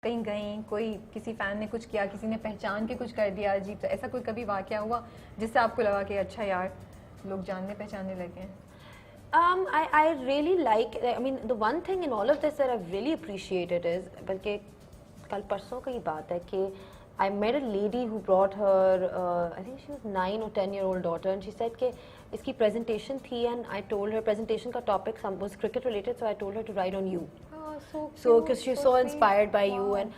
कहीं गई, कोई किसी फैन ने कुछ किया, किसी ने पहचान के कुछ कर दिया अजीब, तो ऐसा कोई कभी वाकया हुआ जिससे आपको लगा कि अच्छा यार लोग जानने पहचानने लगे हैं? I really like, I mean, the one thing in all of this that I've really appreciated is, बल्कि कल परसों की बात है कि I met a lady who brought her, I think she was 9 or 10-year-old daughter, and she said कि इसकी presentation थी, and I told her presentation का topic was cricket related, so I told her to write on you. So because she's so inspired by you, and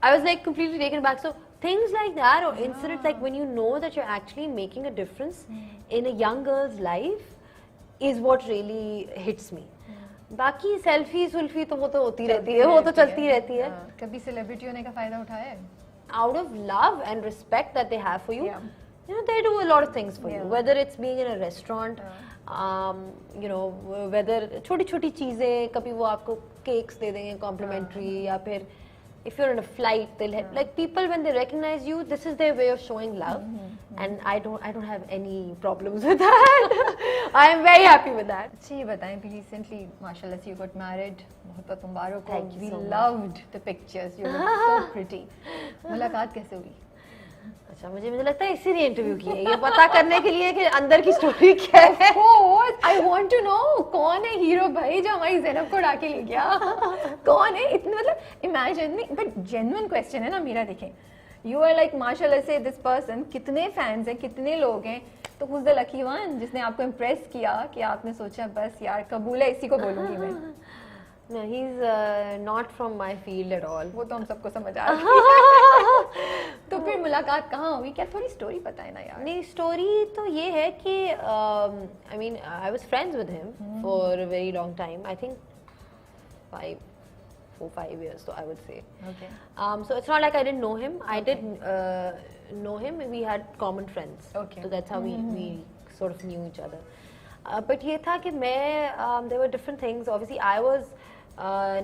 I was like completely taken back. So things like that, or incidents like when you know that you're actually making a difference in a young girl's life, is what really hits me. बाकी selfie सुल्फी तो वो तो होती रहती है, वो तो चलती रहती है. कभी सेलिब्रिटी होने का फायदा उठाया है? Out of love and respect that they have for you, you know, they do a lot of things for you. Whether it's being in a restaurant, you know, whether छोटी छोटी चीजें, कभी वो आपको cakes दे देंगे complimentary, या फिर if you're on a flight, they'll have, like people when they recognize you, this is their way of showing love, and I don't have any problems with that. I am very happy with that. अच्छा ये बताएं, भी recently माशाल्लाह से you got married, बहुत मुबारक हो. Thank you We so much. loved the pictures. You look so pretty. मुलाकात कैसे हुई? अच्छा, मुझे लगता है इसीलिए इंटरव्यू की है, ये पता करने के लिए कि अंदर की स्टोरी क्या है. I want to know कौन है हीरो भाई जो हमारी ज़ैनब को उड़ा के ले गया? कौन है? इतने मतलब इमेजिन नहीं, बट जेन्युइन क्वेश्चन है ना मेरा. देखें, यू आर लाइक माशाल्लाह से दिस पर्सन, कितने फैंस हैं, कितने लोग हैं, तो who's the lucky one जिसने आपको इम्प्रेस किया कि आपने सोचा बस यार कबूल है, इसी को बोलूंगी मैं? No, he's not from my field at all. वो तो हम सबको समझ आ रही है. तो फिर मुलाकात कहाँ हुई? क्या थोड़ी स्टोरी बताए ना यार. नहीं, स्टोरी तो ये है कि I mean I was friends with him for a very long time. I think 4-5 years, so I would say. Okay. So it's not like I didn't know him. I did know him. We had common friends. Okay. So that's how we sort of knew each other. But ये था कि मैं there were different things. Obviously, I was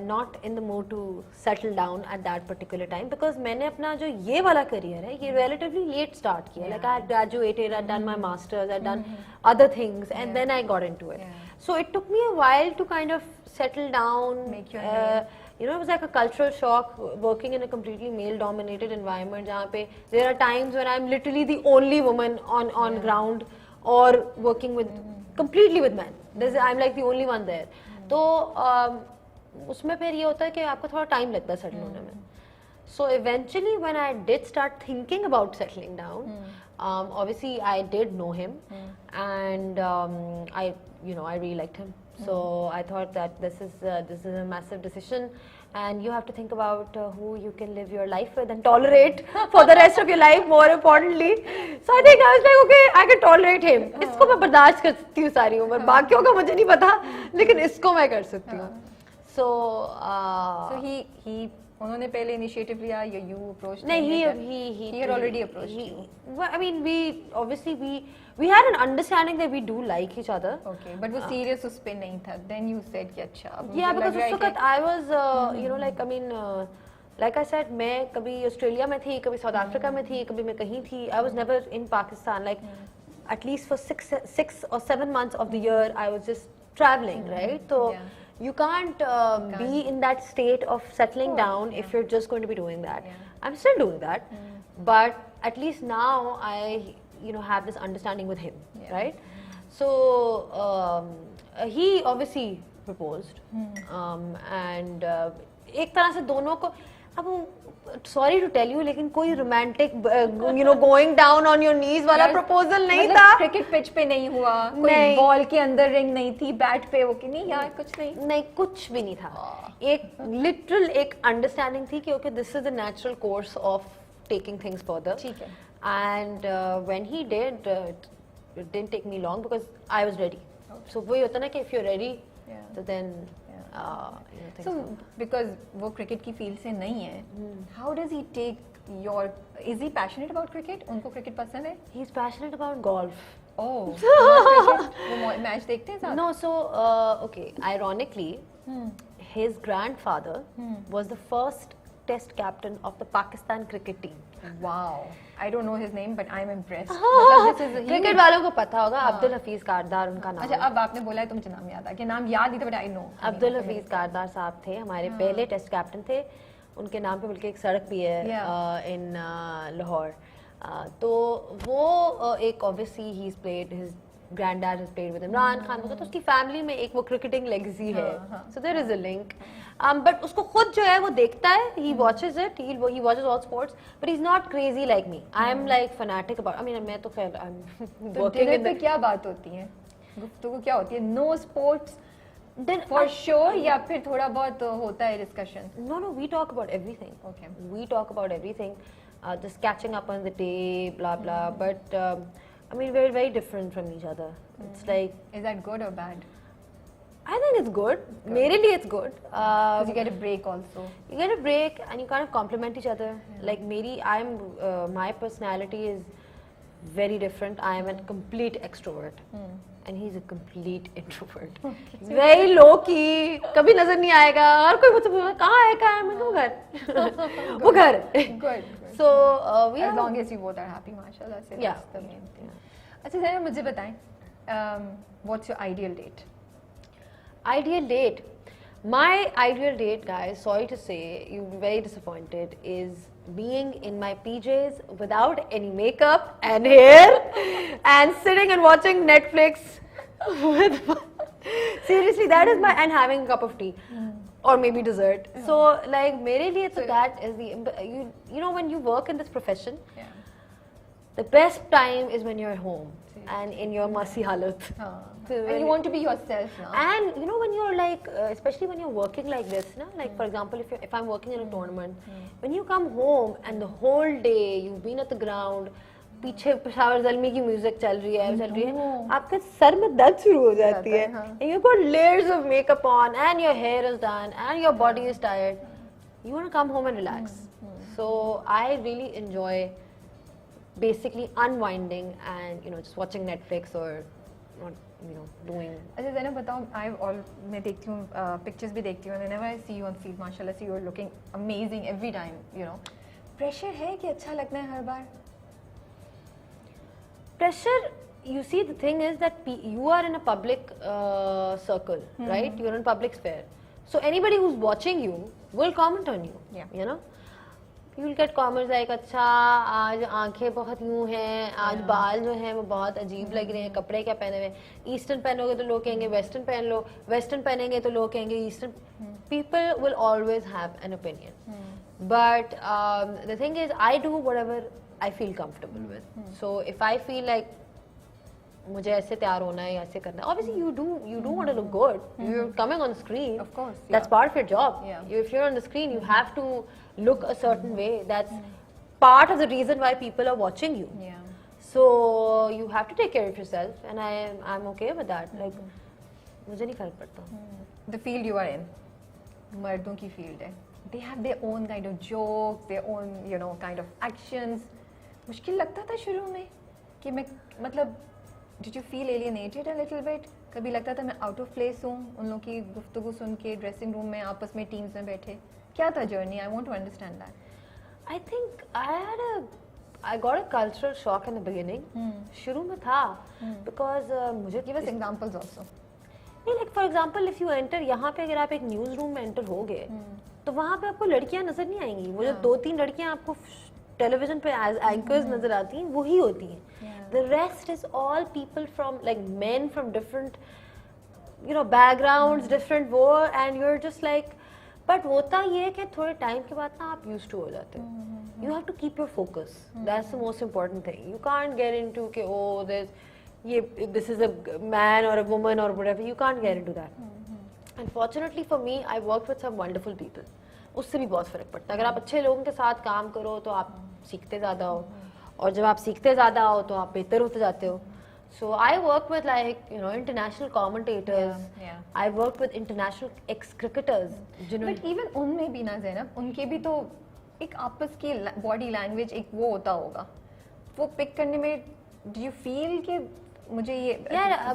not in the mood to settle down at that particular time because मैंने अपना जो ये वाला career है, ये relatively late start किया. Like I had graduated, I'd done my masters, I'd done other things, and then I got into it. So it took me a while to kind of settle down. Make your name. You know, it was like a cultural shock working in a completely male-dominated environment. जहाँ पे there are times when I'm literally the only woman on ground, or working with completely with men. I'm like the only one there. तो उसमें फिर ये होता है कि आपको थोड़ा टाइम लगता है सेटल होने में. So eventually when I did start thinking about settling down, obviously I did know him, and I really liked him. So I thought that this is a massive decision, and you have to think about who you can live your life with and tolerate for the rest of your life, more importantly. So I think I was like, okay, I can tolerate him. इसको मैं बर्दाश्त कर सकती हूँ सारी उम्र, बाकियों का मुझे नहीं पता, लेकिन इसको मैं कर सकती हूँ. So he उन्होंने पहले इनिशिएटिव लिया या you approached? नहीं, he had already approached you. Well, I mean, we had an understanding that we do like each other. Okay, but वो serious उस पे नहीं था. Then you said कि अच्छा अब Yeah, मुझे because लग रहा है उस वक्त I was you know, like I mean like I said, मैं कभी ऑस्ट्रेलिया में थी, कभी साउथ अफ्रीका में थी, कभी मैं कहीं थी. I was never in Pakistan. Like at least for 6 or 7 months of the year I was just traveling, right? So you can't be in that state of settling down if you're just going to be doing that. I'm still doing that, but at least now I have this understanding with him, right? So he obviously proposed, and एक तरह से दोनों को, अब sorry to tell you, लेकिन कोई romantic going down on your knees वाला proposal नहीं था. क्रिकेट पिच पे नहीं हुआ, कोई बॉल के अंदर रिंग नहीं थी, बैट पे वो कि नहीं यार कुछ नहीं, कुछ भी नहीं था. एक literal एक understanding थी कि okay, this is the natural course of taking things further. ठीक है. And when he did, it didn't take me long because I was ready. So वही होता ना कि if you're ready, then so because वो cricket की field से नहीं है, how does he take your, is he passionate about cricket? उनको क्रिकेट पसंद है? He's passionate about golf. Oh, वो मैच देखते हैं साथ? No, so okay, ironically, his grandfather was the first test captain of the Pakistan cricket team. Wow, I don't know his name, but I'm impressed. Cricket वालों को पता होगा, अब्दुल हफीज कारदार उनका नाम. अच्छा, अब आपने बोला है तो मुझे नाम याद आ गया. नाम याद नहीं था, but I know. Abdul Hafeez कारदार साहब थे हमारे पहले टेस्ट कैप्टन थे. उनके नाम पे बल्कि एक सड़क भी है इन लाहौर. तो वो एक obviously he's played, his granddad has played with Imran Khan, तो उसकी फैमिली में एक वो क्रिकेटिंग लेगेसी है. So there is a link. But उसको खुद जो है वो देखता है, he watches it, he watches all sports, but he's not crazy like me. I am like fanatic about, I mean मैं तो खैर I'm तो working डिनर in पे the, क्या बात होती है, गुफ्तगू क्या होती है? No sports then for sure या फिर थोड़ा बहुत होता है discussion? no, we talk about everything. Okay. We talk about everything, just catching up on the day, blah blah. But I mean, we're very different from each other. It's like, Is that good or bad? I think it's good. मेरे लिए it's good. Because you get a break also. You get a break and you kind of complement each other. Like my personality is very different. I am a complete extrovert. And he's a complete introvert. Very low key. कभी नजर नहीं आएगा. हर कोई मुझसे पूछता कहाँ है मैं वो घर. वो घर. Good. So we As are long as you both are happy, mashallah, so Yeah. that's the main thing. अच्छा ज़रा मुझे बताएं, what's your ideal date? ideal date. My ideal date, guys, sorry to say, you'll be very disappointed, is being in my PJs without any makeup and hair and sitting and watching Netflix with seriously, that is my, and having a cup of tea or maybe dessert. So like mere liye so that is the, you know, when you work in this profession, Yeah. the best time is when you're home and in your messy halat. So And when you want to be yourself now. and you know, when you're like, especially when you're working like this, na? Like for example, if I'm working in a tournament, when you come home and the whole day you've been at the ground, पीछे पेशावर ज़ल्मी की music चल रही है, आपके sir में दर्द शुरू हो जाती है, and you've got layers of makeup on, and your hair is done, and your body is tired. You want to come home and relax. So I really enjoy basically unwinding and, you know, just watching Netflix or not, you know, doing. अच्छा ज़रा बताओ, मैं देखती हूँ pictures भी देखती हूँ, whenever I see you on field, माशाल्लाह से you're looking amazing every time, you know. Pressure है कि अच्छा लगना है हर बार? Pressure, you see, the thing is that you are in a public circle, right? You're in a public sphere. So anybody who's watching you will comment on you. Yeah. You know, you'll get comments like, अच्छा आज आंखें बहुत यूं हैं, आज बाल जो हैं वो बहुत अजीब लग रहे हैं, कपड़े क्या पहने हुए हैं, ईस्टर्न पहनोगे तो लोग कहेंगे वेस्टर्न पहन लो, वेस्टर्न पहनेंगे तो लोग कहेंगे eastern. People will always have an opinion. But the thing is, I do whatever I feel comfortable with. So if I feel like मुझे ऐसे तैयार होना है, ऐसे करना है, obviously you do want to look good. You're coming on the screen. Of course, That's part of your job. Yeah. If you're on the screen, you have to look a certain way. That's part of the reason why people are watching you. Yeah. So you have to take care of yourself, and I'm okay with that. Like मुझे नहीं फर्क पड़ता. The field you are in, मर्दों की field है. They have their own kind of jokes, their own, you know, kind of actions. मुश्किल लगता था शुरू में कि मैं मतलब did you feel alienated a little bit? कभी लगता था मैं out of place हूँ उन लोगों की गुफ्तगू सुन के ड्रेसिंग रूम में आपस में टीम्स में बैठे? क्या था journey? I want to understand that. I think I got a cultural shock in the beginning. शुरू में था because मुझे Give us examples also. नहीं, like for example, if you enter, यहाँ पे अगर आप एक न्यूज रूम में एंटर हो गए तो वहाँ पे आपको लड़कियाँ नजर नहीं आएंगी. वो जो 2-3 लड़कियाँ आपको टेलीविजन पे एज एंकर्स नजर आती हैं वही होती हैं. The rest is all people from, like, men from different, you know, backgrounds, different war, and you're just like, but होता ये है कि थोड़े टाइम के बाद ना आप used to हो जाते हो. You have to keep your focus. That's the most important thing. You can't get into कि oh this is a man or a woman or whatever. You can't get into that. Unfortunately for me, I worked with some wonderful people. उससे भी बहुत फर्क पड़ता है. अगर आप अच्छे लोगों के साथ काम करो तो आप सीखते ज़्यादा हो, और जब आप सीखते ज़्यादा हो तो आप बेहतर होते जाते हो. So I work with, like, you know, international commentators. Yeah. I worked with international ex-cricketers. जिन्होंने But even उनमें भी ना ज़ैनब, उनके भी तो एक आपस की बॉडी लैंग्वेज एक वो होता होगा. वो पिक करने में do you feel कि मुझे ये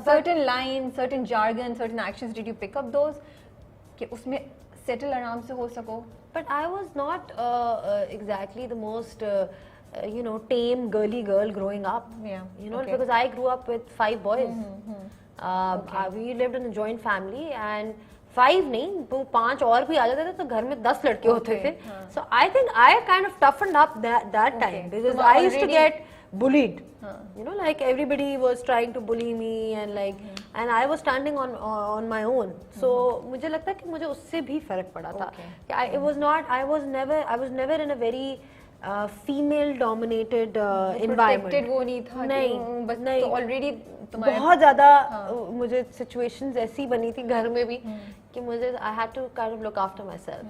certain lines, certain jargon, certain actions, did you pick up those कि उसमें settle आराम से हो सको? But I was not exactly the most you know, tame girly girl growing up. Yeah. You know, Okay. because I grew up with 5 boys. We lived in a joint family, and 5 नहीं, वो 5 और भी आ जाते थे तो घर में 10 लड़के होते Okay, थे. हाँ. So I think I kind of toughened up that time because तुम I used to already- get bullied. हाँ. You know, like everybody was trying to bully me and like and I was standing on my own. So मुझे लगता है कि मुझे उससे भी फर्क पड़ा था. Okay. I was never in a very female dominated environment. Protected वो नहीं था नहीं, कि बस नहीं. तो ऑलरेडी तुम्हारे बहुत ज्यादा हाँ. मुझे सिचुएशंस ऐसी बनी थी घर में भी कि मुझे I had to kind of look after myself.